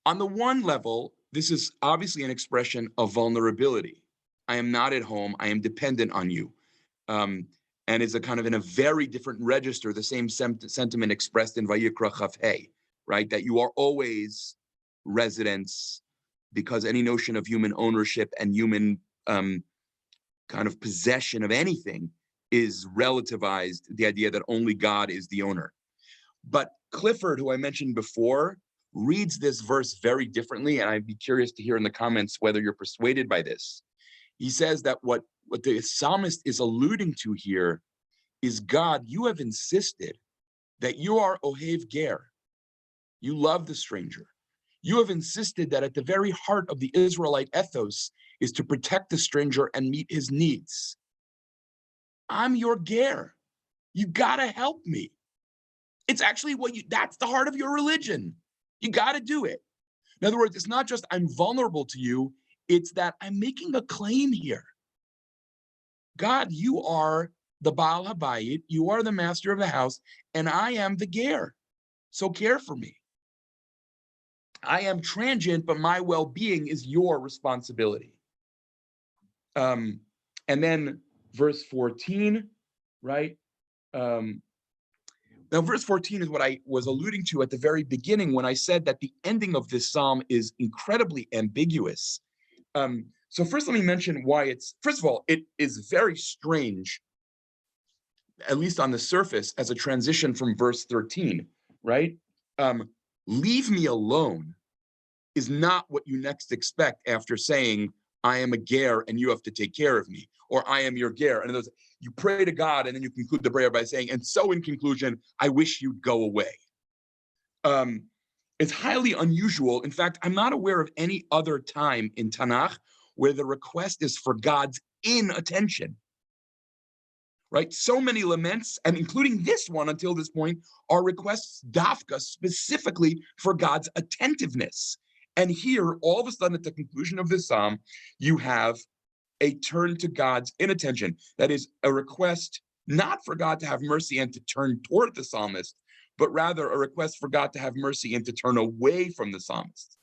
on the one level, this is obviously an expression of vulnerability. I am not at home. I am dependent on you. And is a kind of in a very different register, the same sentiment expressed in Vayikra Chaf Hey, right? That you are always residents, because any notion of human ownership and human kind of possession of anything is relativized, the idea that only God is the owner. But Clifford, who I mentioned before, reads this verse very differently, and I'd be curious to hear in the comments whether you're persuaded by this. He says that what the psalmist is alluding to here is, God, you have insisted that you are Ohev Ger. You love the stranger. You have insisted that at the very heart of the Israelite ethos is to protect the stranger and meet his needs. I'm your Ger. You gotta help me. It's actually that's the heart of your religion. You gotta do it. In other words, it's not just I'm vulnerable to you, it's that I'm making a claim here. God, you are the Baal Habayit, you are the master of the house, and I am the Ger. So care for me. I am transient, but my well-being is your responsibility. And then verse 14, right? Now, verse 14 is what I was alluding to at the very beginning when I said that the ending of this psalm is incredibly ambiguous. So first, let me mention why first of all, it is very strange, at least on the surface, as a transition from verse 13, right? Leave me alone is not what you next expect after saying, I am a ger and you have to take care of me, or I am your ger. And you pray to God and then you conclude the prayer by saying, and so in conclusion, I wish you'd go away. It's highly unusual. In fact, I'm not aware of any other time in Tanakh where the request is for God's inattention. Right? So many laments, and including this one until this point, are requests dafka specifically for God's attentiveness. And here, all of a sudden, at the conclusion of this psalm, you have a turn to God's inattention. That is a request not for God to have mercy and to turn toward the psalmist, but rather a request for God to have mercy and to turn away from the psalmist.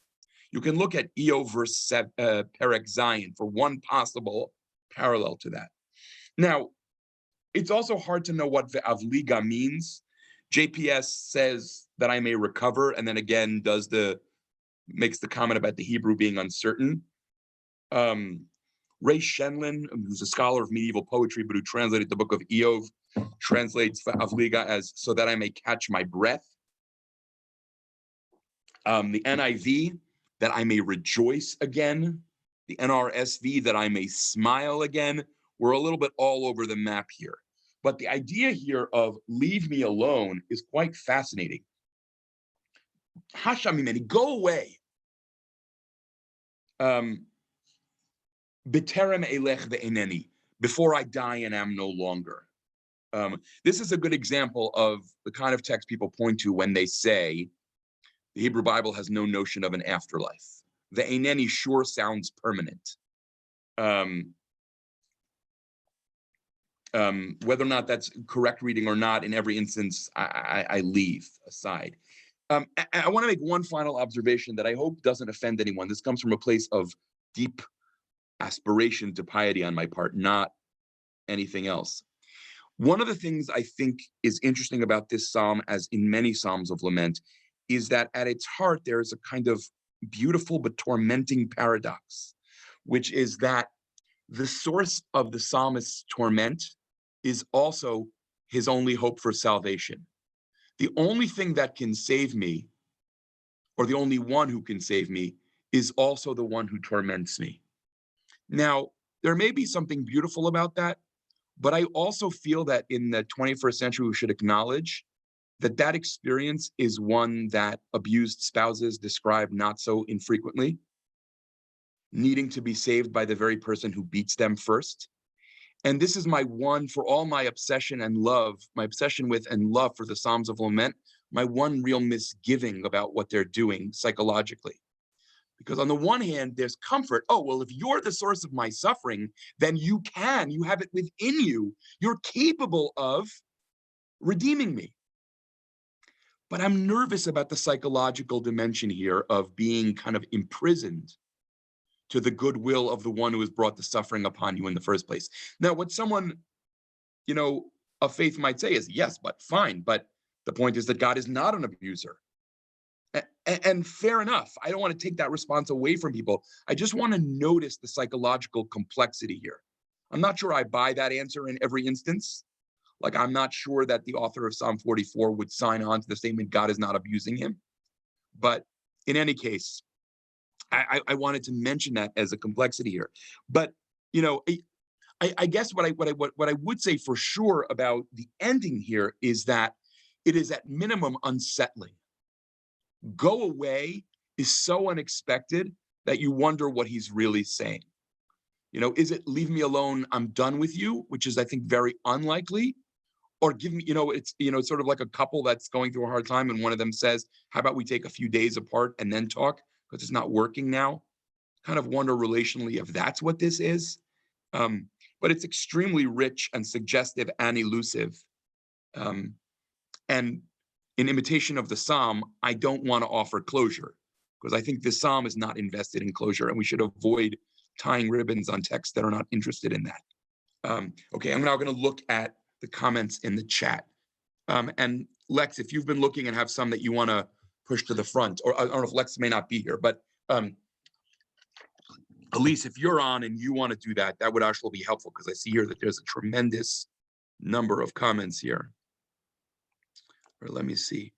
You can look at Eov verse Perek Zion for one possible parallel to that. Now, it's also hard to know what ve'avliga means. JPS says that I may recover, and then again makes the comment about the Hebrew being uncertain. Ray Shenlin, who's a scholar of medieval poetry, but who translated the book of Eov, translates ve'avliga as so that I may catch my breath. The NIV, that I may rejoice again. The NRSV, that I may smile again. We're a little bit all over the map here. But the idea here of leave me alone is quite fascinating. Hashamimeni, go away. B'terem elech ve'eneni, before I die and am no longer. This is a good example of the kind of text people point to when they say the Hebrew Bible has no notion of an afterlife. Ve'eneni sure sounds permanent. Whether or not that's correct reading or not, in every instance, I leave aside. I want to make one final observation that I hope doesn't offend anyone. This comes from a place of deep aspiration to piety on my part, not anything else. One of the things I think is interesting about this psalm, as in many psalms of lament, is that at its heart, there is a kind of beautiful but tormenting paradox, which is that the source of the psalmist's torment is also his only hope for salvation. The only thing that can save me, or the only one who can save me, is also the one who torments me. Now, there may be something beautiful about that, but I also feel that in the 21st century, we should acknowledge that experience is one that abused spouses describe not so infrequently, needing to be saved by the very person who beats them first. And this is my one, for all my obsession and love, my obsession with and love for the Psalms of Lament, my one real misgiving about what they're doing psychologically. Because on the one hand, there's comfort. Oh, well, if you're the source of my suffering, then you have it within you. You're capable of redeeming me. But I'm nervous about the psychological dimension here of being kind of imprisoned to the goodwill of the one who has brought the suffering upon you in the first place. Now, what someone, of faith might say is, yes, but fine. But the point is that God is not an abuser. And fair enough. I don't want to take that response away from people. I just want to notice the psychological complexity here. I'm not sure I buy that answer in every instance. Like, I'm not sure that the author of Psalm 44 would sign on to the statement, God is not abusing him. But in any case, I wanted to mention that as a complexity here. But, I guess what I would say for sure about the ending here is that it is at minimum unsettling. Go away is so unexpected that you wonder what he's really saying. Is it leave me alone, I'm done with you, which is, I think, very unlikely? Or give me, it's sort of like a couple that's going through a hard time and one of them says, how about we take a few days apart and then talk because it's not working now? Kind of wonder relationally if that's what this is. But it's extremely rich and suggestive and elusive. And in imitation of the Psalm, I don't want to offer closure because I think the Psalm is not invested in closure and we should avoid tying ribbons on texts that are not interested in that. Okay, I'm now going to look at the comments in the chat. And Lex, if you've been looking and have some that you want to push to the front, or I don't know if Lex may not be here, but Elise, if you're on and you want to do that, that would actually be helpful because I see here that there's a tremendous number of comments here. Or let me see.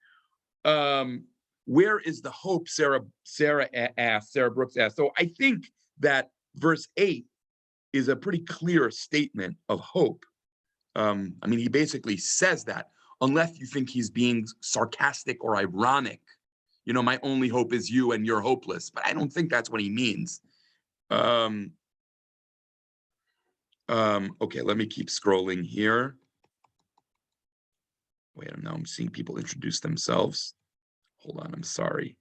Where is the hope? Sarah Brooks asked. So I think that verse 8 is a pretty clear statement of hope. He basically says that, unless you think he's being sarcastic or ironic. My only hope is you and you're hopeless. But I don't think that's what he means. Okay, let me keep scrolling here. Wait, now I'm seeing people introduce themselves. Hold on, I'm sorry.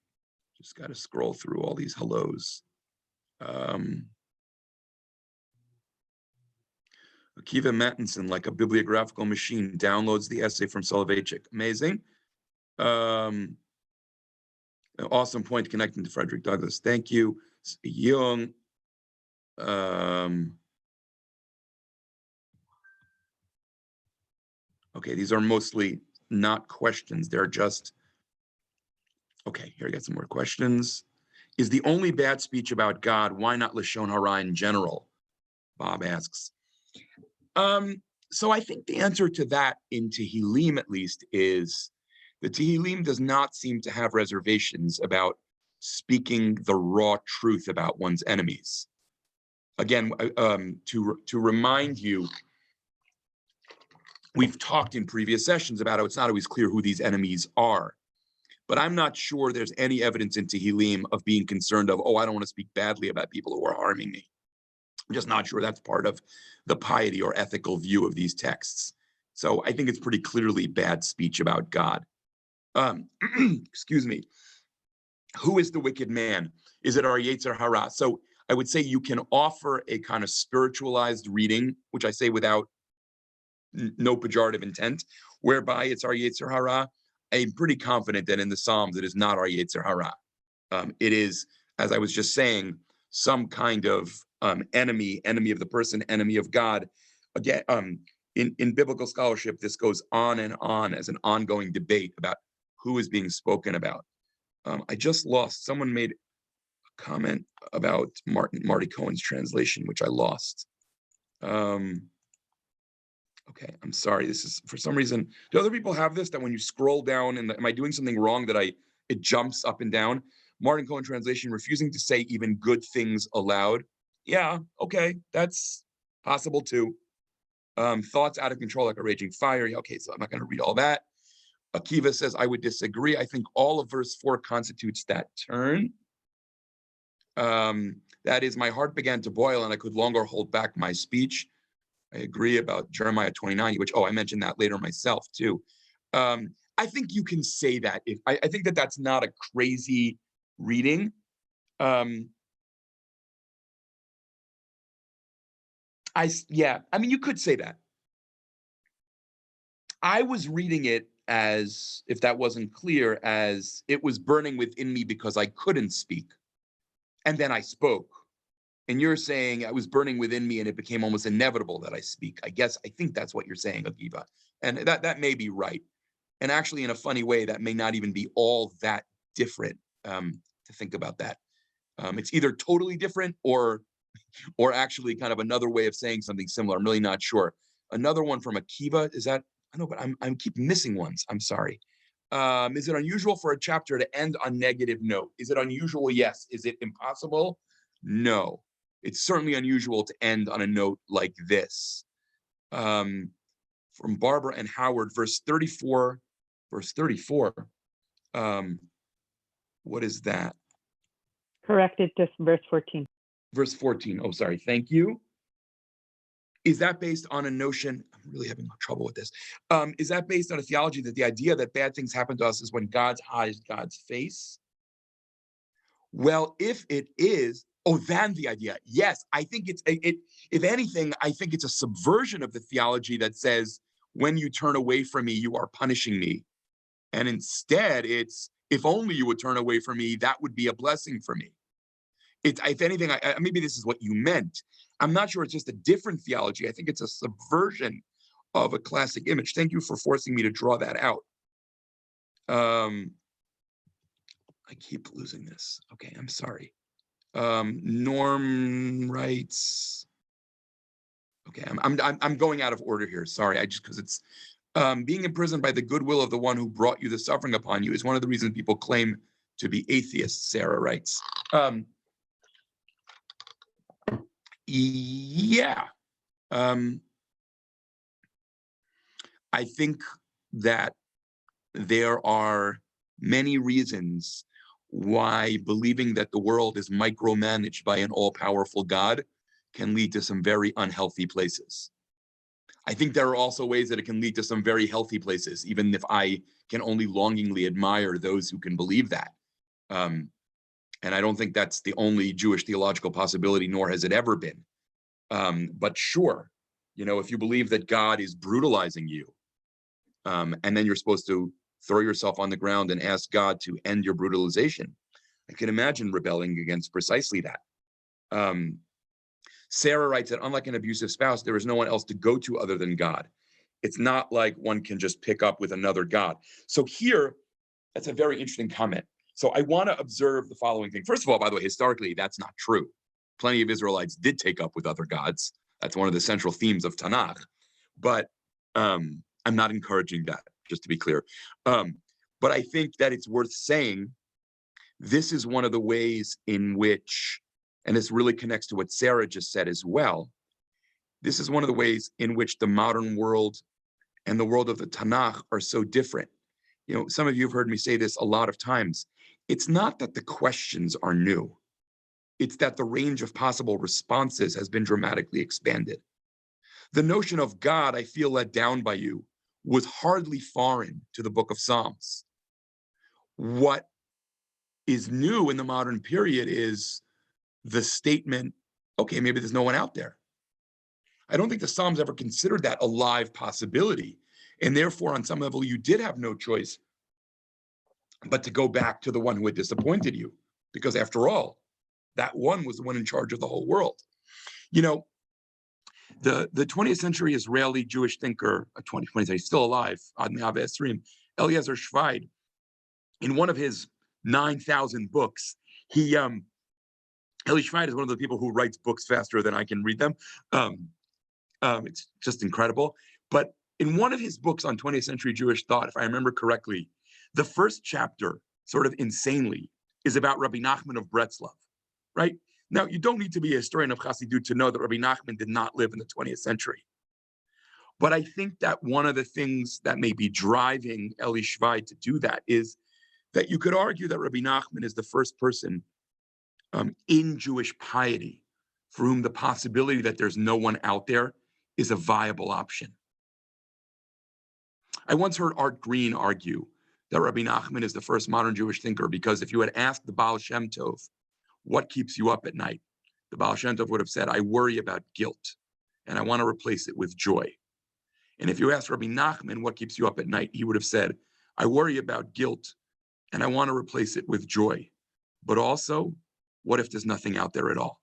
Just got to scroll through all these hellos. Akiva Mattinson, like a bibliographical machine, downloads the essay from Soloveitchik. Amazing. Awesome point connecting to Frederick Douglass. Thank you. Young. Okay, these are mostly not questions. They're just, okay, here I got some more questions. Is the only bad speech about God, why not Lashon Hara in general? Bob asks. So I think the answer to that in Tehillim, at least, is the Tehillim does not seem to have reservations about speaking the raw truth about one's enemies. Again, to remind you, we've talked in previous sessions about how it's not always clear who these enemies are. But I'm not sure there's any evidence in Tehillim of being concerned of, I don't want to speak badly about people who are harming me. I'm just not sure that's part of the piety or ethical view of these texts. So I think it's pretty clearly bad speech about God. Excuse me. Who is the wicked man? Is it our Yetzer Hara? So I would say you can offer a kind of spiritualized reading, which I say without no pejorative intent, whereby it's our Yetzer Hara. I'm pretty confident that in the Psalms, it is not our Yetzer Hara. It is, as I was just saying, some kind of enemy of the person, enemy of God. Again, in biblical scholarship, this goes on and on as an ongoing debate about who is being spoken about. I just lost, someone made a comment about Marty Cohen's translation, which I lost. Okay, I'm sorry. This is, for some reason, do other people have this, that when you scroll down, and am I doing something wrong that it jumps up and down? Martin Cohen translation, refusing to say even good things aloud. Yeah, okay, that's possible too. Thoughts out of control like a raging fire. Yeah, okay, so I'm not going to read all that. Akiva says, I would disagree. I think all of verse 4 constitutes that turn. That is, my heart began to boil and I could longer hold back my speech. I agree about Jeremiah 29, which, I mentioned that later myself too. I think you can say that. I think that that's not a crazy reading. You could say that. I was reading it as, if that wasn't clear, as it was burning within me because I couldn't speak. And then I spoke. And you're saying I was burning within me and it became almost inevitable that I speak. I think that's what you're saying, Akiva. And that may be right. And actually, in a funny way, that may not even be all that different, to think about that. It's either totally different or actually kind of another way of saying something similar. I'm really not sure. Another one from Akiva, is that, I know, but I'm keep missing ones. I'm sorry. Is it unusual for a chapter to end on negative note? Is it unusual? Yes. Is it impossible? No. It's certainly unusual to end on a note like this. From Barbara and Howard, verse 34. What is that? Corrected to verse 14. Verse 14. Oh, sorry. Thank you. Is that based on a notion? I'm really having trouble with this. Is that based on a theology that the idea that bad things happen to us is when God hides God's face? Well, if it is, then the idea. Yes, I think if anything, I think it's a subversion of the theology that says, when you turn away from me, you are punishing me. And instead, it's, if only you would turn away from me, that would be a blessing for me. If anything, maybe this is what you meant. I'm not sure it's just a different theology. I think it's a subversion of a classic image. Thank you for forcing me to draw that out. I keep losing this. Okay, I'm sorry. Norm writes. Okay, I'm going out of order here. Sorry, because it's being imprisoned by the goodwill of the one who brought you the suffering upon you is one of the reasons people claim to be atheists. Sarah writes. I think that there are many reasons why believing that the world is micromanaged by an all-powerful God can lead to some very unhealthy places. I think there are also ways that it can lead to some very healthy places, even if I can only longingly admire those who can believe that. And I don't think that's the only Jewish theological possibility, nor has it ever been. But sure, if you believe that God is brutalizing you, and then you're supposed to throw yourself on the ground and ask God to end your brutalization, I can imagine rebelling against precisely that. Sarah writes that unlike an abusive spouse, there is no one else to go to other than God. It's not like one can just pick up with another God. So here, that's a very interesting comment. So I want to observe the following thing. First of all, by the way, historically, that's not true. Plenty of Israelites did take up with other gods. That's one of the central themes of Tanakh. But I'm not encouraging that, just to be clear. But I think that it's worth saying this is one of the ways in which, and this really connects to what Sarah just said as well, this is one of the ways in which the modern world and the world of the Tanakh are so different. Some of you have heard me say this a lot of times. It's not that the questions are new. It's that the range of possible responses has been dramatically expanded. The notion of God, I feel let down by you, was hardly foreign to the book of Psalms. What is new in the modern period is the statement, okay, maybe there's no one out there. I don't think the Psalms ever considered that a live possibility. And therefore, on some level, you did have no choice but to go back to the one who had disappointed you. Because after all, that one was the one in charge of the whole world. The 20th century Israeli Jewish thinker, 20th century, still alive, Eliezer Shai, in one of his 9,000 books, Eli Shai is one of the people who writes books faster than I can read them. It's just incredible. But in one of his books on 20th century Jewish thought, if I remember correctly, the first chapter, sort of insanely, is about Rabbi Nachman of Breslov, right? Now, you don't need to be a historian of Chassidut to know that Rabbi Nachman did not live in the 20th century. But I think that one of the things that may be driving Eli Shai to do that is that you could argue that Rabbi Nachman is the first person in Jewish piety for whom the possibility that there's no one out there is a viable option. I once heard Art Green argue that Rabbi Nachman is the first modern Jewish thinker because if you had asked the Baal Shem Tov, what keeps you up at night? The Baal Shem Tov would have said, I worry about guilt, and I want to replace it with joy. And if you asked Rabbi Nachman, what keeps you up at night? He would have said, I worry about guilt, and I want to replace it with joy. But also, what if there's nothing out there at all?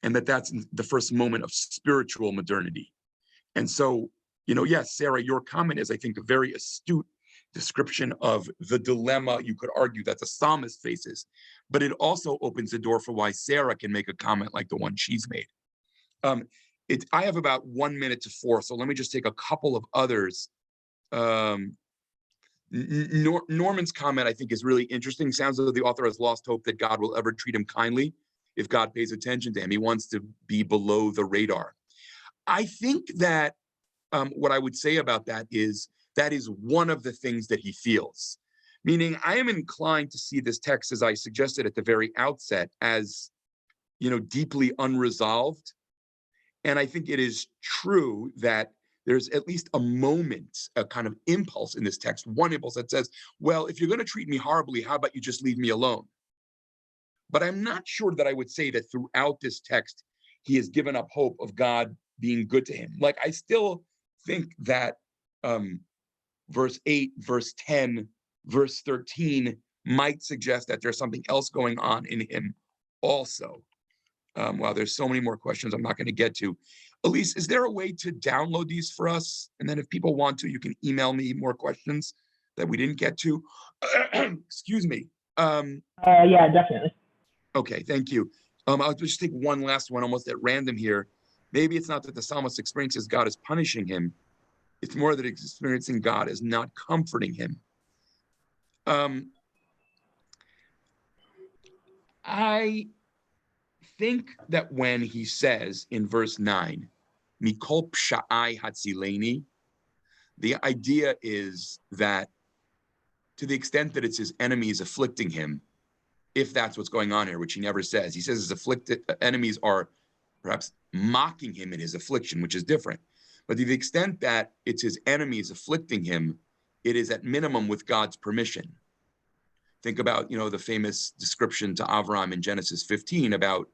And that's the first moment of spiritual modernity. And so, yes, Sarah, your comment is, I think, a very astute description of the dilemma you could argue that the psalmist faces, but it also opens the door for why Sarah can make a comment like the one she's made. I have about 1 minute to 4, so let me just take a couple of others. Norman's comment, I think, is really interesting. Sounds as though the author has lost hope that God will ever treat him kindly if God pays attention to him. He wants to be below the radar. I think that what I would say about that is one of the things that he feels. Meaning, I am inclined to see this text, as I suggested at the very outset, as deeply unresolved. And I think it is true that there's at least a moment, a kind of impulse in this text, one impulse that says, well, if you're going to treat me horribly, how about you just leave me alone? But I'm not sure that I would say that throughout this text, he has given up hope of God being good to him. Like, I still think that verse 8, verse 10, verse 13 might suggest that there's something else going on in him also. Wow, there's so many more questions I'm not going to get to. Elise, is there a way to download these for us? And then if people want to, you can email me more questions that we didn't get to. Excuse me. Yeah, definitely. Okay, thank you. I'll just take one last one almost at random here. Maybe it's not that the psalmist experiences God as punishing him. It's more that he's experiencing God as not comforting him. I think that when he says in verse 9, Mikol psha'ai hatzileni, the idea is that to the extent that it's his enemies afflicting him, if that's what's going on here, which he never says, he says his afflicted enemies are perhaps mocking him in his affliction, which is different. But to the extent that it's his enemies afflicting him, it is at minimum with God's permission. Think about, the famous description to Avram in Genesis 15 about,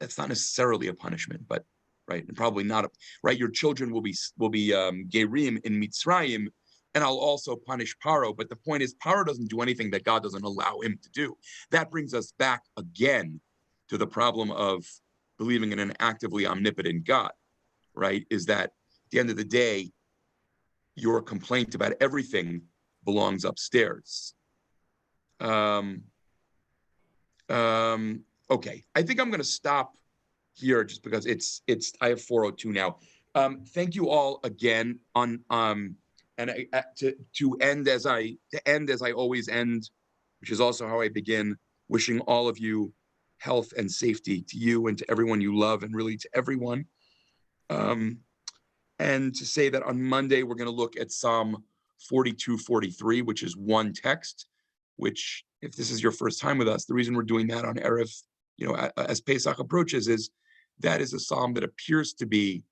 that's not necessarily a punishment, but right, and probably not right. Your children will be gerim in Mitzrayim, and I'll also punish Paro. But the point is, Paro doesn't do anything that God doesn't allow him to do. That brings us back again to the problem of believing in an actively omnipotent God, right? Is that at the end of the day, your complaint about everything belongs upstairs. Okay, I think I'm going to stop here just because I have 4:02 now. Thank you all again to end as I always end, which is also how I begin, wishing all of you health and safety, to you and to everyone you love, and really to everyone. And to say that on Monday we're going to look at Psalm 42-43, which is one text, which, if this is your first time with us, the reason we're doing that on Erev, as Pesach approaches, is that is a psalm that appears to be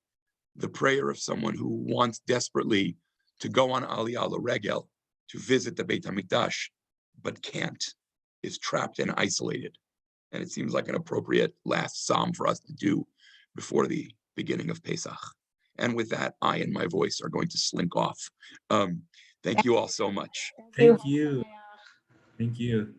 the prayer of someone who wants desperately to go on Aliyah L'Regel to visit the Beit HaMikdash, but can't, is trapped and isolated. And it seems like an appropriate last psalm for us to do before the beginning of Pesach. And with that, I and my voice are going to slink off. Thank you all so much. Thank you. Thank you.